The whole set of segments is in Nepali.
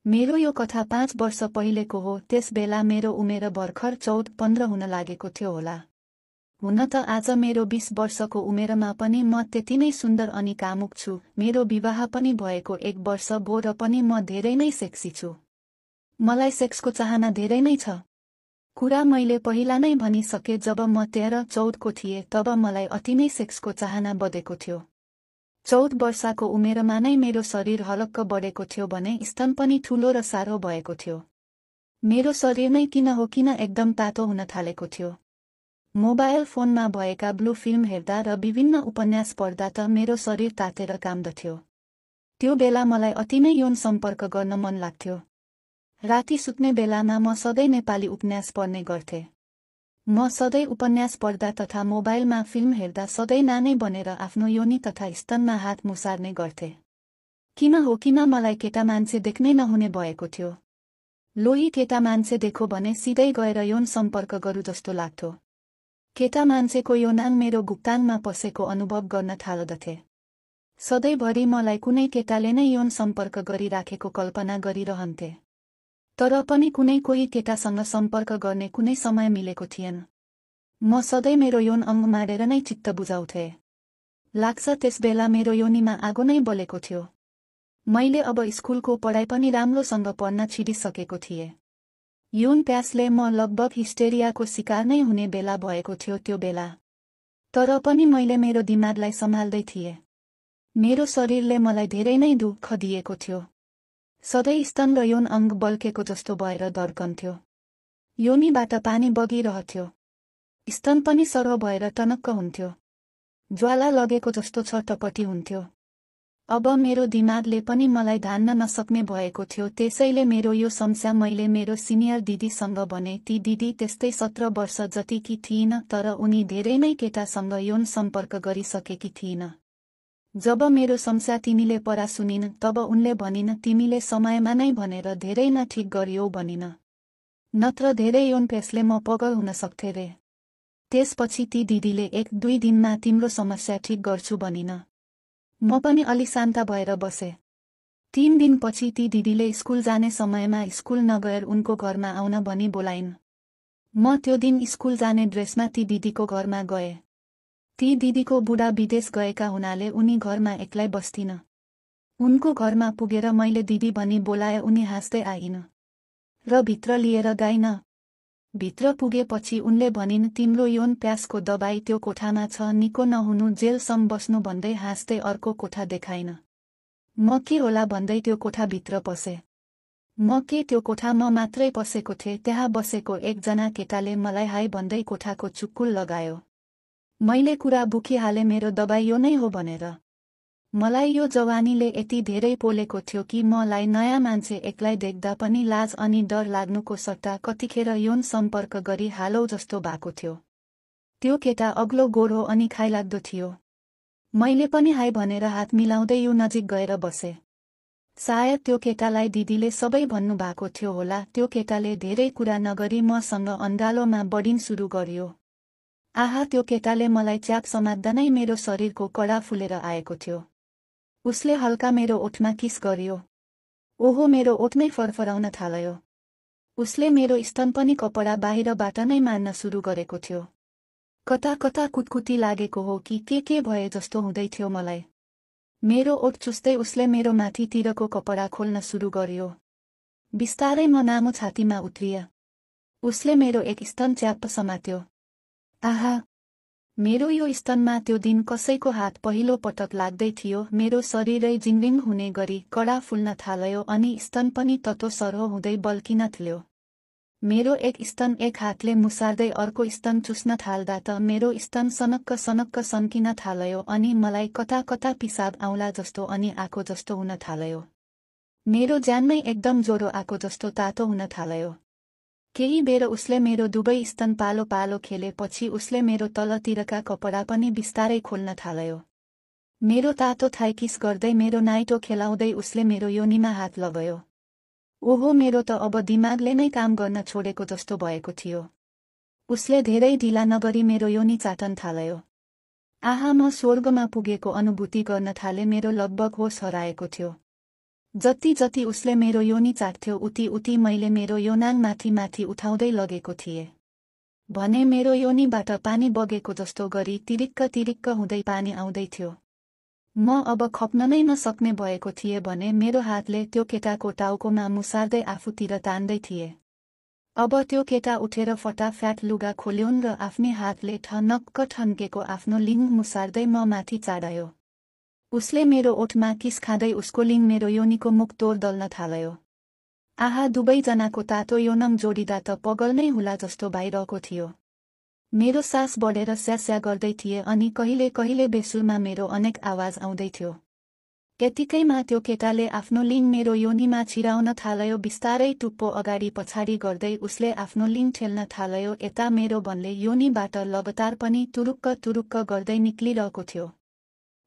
मेरो यो कथा 5 वर्ष पहिलेको हो। त्यसबेला मेरो उमेर भर्खर 14-15 हुन लागेको थियो होला। हुन त आज मेरो 20 वर्षको उमेरमा पनि म त्यति नै सुन्दर अनि कामुक छु। मेरो विवाह पनि भएको 1 वर्ष भयो र पनि म धेरै नै सेक्सी छु। मलाई सेक्सको चाहना धेरै नै छ। कुरा मैले पहिला नै भनिसके, जब म 13-14 को थिएँ तब मलाई अति नै सेक्सको चाहना बढेको थियो। 14 वर्षको उमेरमा नै मेरो शरीर हलक्क बढेको थियो भने स्तन पनि ठूलो र सारो भएको थियो। मेरो शरीर नै किन हो किन एकदम तातो हुन थालेको थियो। मोबाइल फोनमा भएका ब्लू फिल्म हेर्दा र विभिन्न उपन्यास पढ्दा त मेरो शरीर तातेर काम्दथ्यो। त्यो बेला मलाई अति नै यौन सम्पर्क गर्न मन लाग्थ्यो। राति सुत्ने बेलामा म सधैँ नेपाली उपन्यास पढ्ने गर्थेँ। म सधैँ उपन्यास पढ्दा तथा मोबाइलमा फिल्म हेर्दा सधैँ नानै बनेर आफ्नो योनि तथा स्तनमा हात मुसार्ने गर्थेँ। किन हो किन मलाई केटा मान्छे देख्नै नहुने भएको थियो। लोही केटा मान्छे देखो भने सिधै गएर यौन सम्पर्क गरू जस्तो लाग्थ्यो। केटा मान्छेको यौनाङ मेरो गुप्ताङमा पसेको अनुभव गर्न थाल्दथे। सधैँभरि मलाई कुनै केटाले नै यौन सम्पर्क गरिराखेको कल्पना गरिरहन्थे। तर पनि कुनै कोही केटासँग सम्पर्क गर्ने कुनै समय मिलेको थिएन। म सधैँ मेरो यौन अङ्ग मारेर नै चित्त बुझाउँथे। लाग्छ त्यसबेला मेरो योनिमा आगो नै बलेको थियो। मैले अब स्कुलको पढाइ पनि राम्रोसँग पढ्न छिडिसकेको थिएँ। यौन प्यासले म लगभग हिस्टेरियाको शिकार नै हुने बेला भएको थियो त्यो बेला। तर पनि मैले मेरो दिमागलाई सम्हाल्दै थिएँ। मेरो शरीरले मलाई धेरै नै दुःख दिएको थियो। सधैँ स्तन र यौन अङ्ग बल्केको जस्तो भएर धड्कन्थ्यो। योनिबाट पानी बगिरहथ्यो। स्तन पनि सरह भएर टनक्क हुन्थ्यो। ज्वाला लगेको जस्तो छटपटी हुन्थ्यो। अब मेरो दिमागले पनि मलाई धान्न नसक्ने भएको थियो। त्यसैले मेरो यो समस्या मैले मेरो सिनियर दिदीसँग भने। ती दिदी त्यस्तै 17 वर्ष जतिकी थिइन्, तर उनी धेरै नै केटासँग यौन सम्पर्क गरिसकेकी थिइन्। जब मेरो समस्या तिमीले परा सुनिन् तब उनले भनिन्, तिमीले समयमा नै भनेर धेरै न ठिक गरियौ भनिन्। नत्र धेरै यौन प्यासले म पगल हुन सक्थे रे। त्यसपछि ती दिदीले 1-2 दिनमा तिम्रो समस्या ठिक गर्छु भनिन्। म पनि अलि शान्त भएर बसे। 3 दिनपछि ती दिदीले स्कुल जाने समयमा स्कुल नगएर उनको घरमा आउन भनी बोलाइन्। म त्यो दिन स्कुल जाने ड्रेसमा ती दिदीको घरमा गए। ती दिदीको बुढा विदेश गएका हुनाले उनी घरमा एक्लै बस्थिन्। उनको घरमा पुगेर मैले दिदी भनी बोलाए। उनी हाँस्दै आइन् र भित्र लिएर गइन्। भित्र पुगेपछि उनले भनिन्, तिम्रो यौन प्यासको दबाई त्यो कोठामा छ, निको नहुनु जेलसम्म बस्नु भन्दै हाँस्दै अर्को कोठा देखाइन्। म के होला भन्दै त्यो कोठाभित्र पसे। म के त्यो कोठा म मात्रै पसेको थिएँ। त्यहाँ बसेको एकजना केटाले मलाई हाय भन्दै कोठाको चुक्कुल लगायो। मैले कुरा बुकिहालेँ मेरो दबाई यो नै हो भनेर। मलाई यो जवानीले यति धेरै पोलेको थियो कि मलाई नयाँ मान्छे एक्लै देख्दा पनि लाज अनि डर लाग्नुको सट्टा कतिखेर यौन सम्पर्क गरी हालौ जस्तो भएको थियो। त्यो केटा अग्लो गोरो अनि खाइलाग्दो थियो। मैले पनि हाय भनेर हात मिलाउँदै यो नजिक गएर बसे। सायद त्यो केटालाई दिदीले सबै भन्नु भएको थियो होला। त्यो केटाले धेरै कुरा नगरी मसँग अन्धालोमा बढिन सुरु गर्यो। आहा, त्यो केटाले मलाई च्याप समात्दा नै मेरो शरीरको कडा फुलेर आएको थियो। उसले हल्का मेरो ओठमा किस गर्यो। ओहो, मेरो ओठमै फरफराउन थाल्यो। उसले मेरो स्तन पनि कपडा बाहिरबाट नै मार्न सुरु गरेको थियो। कता कता कुटकुटी लागेको हो कि के भए जस्तो हुँदै थियो मलाई। मेरो ओठ चुस्दै उसले मेरो माथितिरको कपडा खोल्न सुरु गर्यो। बिस्तारै म नामो छातीमा उत्रिए। उसले मेरो एक स्तन च्याप्प समात्यो। आहा, मेरो यो स्तनमा त्यो दिन कसैको हात पहिलो पटक लाग्दै थियो। मेरो शरीरै जिङरिङ हुने गरी कडा फुल्न थाल्यो अनि स्तन पनि ततो सरह हुँदै बल्किन थाल्यो। मेरो एक स्तन एक हातले मुसार्दै अर्को स्तन चुस्न थाल्दा त मेरो स्तन सनक्क सनक्क सन्किन थाल्यो अनि मलाई कता कता पिसाब आउला जस्तो अनि आको जस्तो हुन थाल्यो। मेरो ज्यानमै एकदम ज्वरो आको जस्तो तातो हुन थाल्यो। केही बेर उसले मेरो दुवै स्तन पालो पालो खेलेपछि उसले मेरो तलतिरका कपडा पनि बिस्तारै खोल्न थाल्यो। मेरो तातो थाई किस गर्दै मेरो नाइटो खेलाउँदै उसले मेरो योनिमा हात लगायो। ओहो, मेरो त अब दिमागले नै काम गर्न छोडेको जस्तो भएको थियो। उसले धेरै ढिला नगरी मेरो योनि चाटन थाल्यो। आहा, म स्वर्गमा पुगेको अनुभूति गर्न थाले। मेरो लगभग होस हराएको थियो। जति जति उसले मेरो योनी चाट्थ्यो उति उति मैले मेरो योनाङ माथि माथि उठाउँदै लगेको थिएँ। भने मेरो योनीबाट पानी बगेको जस्तो गरी तिरिक्क तिरिक्क हुँदै पानी आउँदै थियो। म अब खप्न नै नसक्ने भएको थिएँ भने मेरो हातले त्यो केटाको टाउकोमा मुसार्दै आफूतिर तान्दै थिए। अब त्यो केटा उठेर फटाफ्याट लुगा खोल्योन् र आफ्नै हातले ठनक्क ठन्केको आफ्नो लिङ मुसार्दै म माथि चढायो। उसले मेरो ओठमा किस खाँदै उसको लिङ मेरो योनीको मुख तोर दल्न थाल्यो। आहा, दुवैजनाको तातो योनम जोडिँदा त पगल नै हुला जस्तो भइरहेको थियो। मेरो सास बढेर स्यास्या गर्दै थिए अनि कहिले कहिले बेसुरमा मेरो अनेक आवाज आउँदै थियो। त्यतिकैमा त्यो केटाले आफ्नो लिङ मेरो योनीमा छिराउन थाल्यो। बिस्तारै टुप्पो अगाडि पछाडि गर्दै उसले आफ्नो लिङ ठेल्न थाल्यो। यता मेरो बनले योनीबाट लगातार पनि तुरुक्क तुरुक्क गर्दै निक्लिरहेको थियो।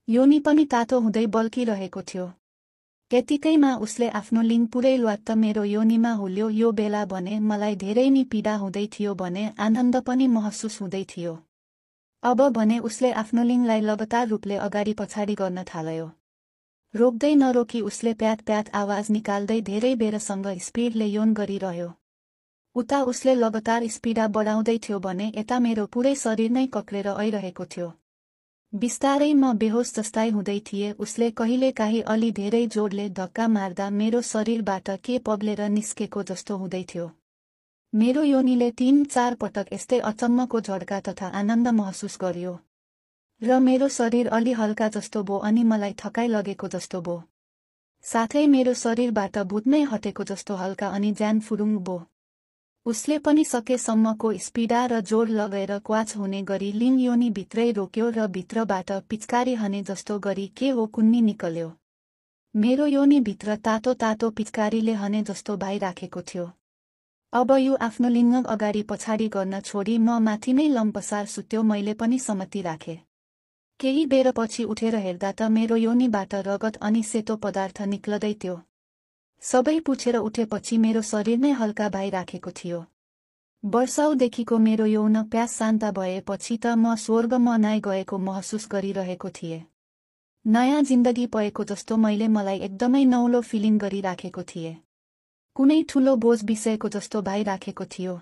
योनी पनि तातो हुँदै बल्किरहेको थियो। त्यतिकैमा उसले आफ्नो लिङ पुरै ल्वात्त मेरो योनीमा हुल्यो। यो बेला भने मलाई धेरै नि पीडा हुँदै थियो भने आनन्द पनि महसुस हुँदै थियो। अब भने उसले आफ्नो लिङलाई लगातार रूपले अगाडि पछाडि गर्न थाल्यो। रोक्दै नरोकी उसले प्याट प्याट आवाज निकाल्दै धेरै बेरसँग स्पिडले योन गरिरह्यो। उता उसले लगातार स्पिडा बढाउँदै थियो भने यता मेरो पुरै शरीर नै कक्रेर आइरहेको थियो। बिस्तारै म बेहोस जस्ताई हुँदै थिएँ। उसले कहिलेकाहीँ अलि धेरै जोडले धक्का मार्दा मेरो शरीरबाट के पग्लेर निस्केको जस्तो हुँदै थियो। मेरो योनीले 3-4 पटक यस्तै अचम्मको झड्का तथा आनन्द महसुस गर्यो र मेरो शरीर अलि हल्का जस्तो भो अनि मलाई थकाइ लगेको जस्तो भो। साथै मेरो शरीरबाट भूत नै हटेको जस्तो हल्का अनि ज्यान फुरुङ भो। उसले पनि सकेसम्मको स्पिडा र जोड लगाएर क्वाच हुने गरी लिङ योनी भित्रै रोक्यो र भित्रबाट पिचकारी हने जस्तो गरी के हो कुन्नी निकल्यो। मेरो योनी भित्र तातो तातो पिचकारीले हने जस्तो भइराखेको थियो। अब यो आफ्नो लिङ्ग अगाडि पछाडि गर्न छोडी म माथि नै लम्पसार सुत्यो। मैले पनि समति राखे। केही बेरपछि उठेर हेर्दा त मेरो योनीबाट रगत अनि सेतो पदार्थ निक्लदै थियो। सबै पुछेर उठेपछि मेरो शरीर नै हल्का भइराखेको थियो। वर्षौंदेखिको मेरो यौन प्यास शान्त भएपछि त म स्वर्गमा नै गएको महसुस गरिरहेको थिएँ। नयाँ जिन्दगी पाएको जस्तो मलाई एकदमै नौलो फिलिङ गरिराखेको थिएँ। कुनै ठुलो बोझ बिसेको जस्तो भइराखेको थियो।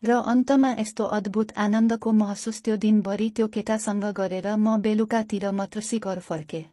र अन्तमा यस्तो अद्भुत आनन्दको महसुस त्यो दिनभरि त्यो केटासँग गरेर म बेलुकातिर मत्रसी घर फर्के।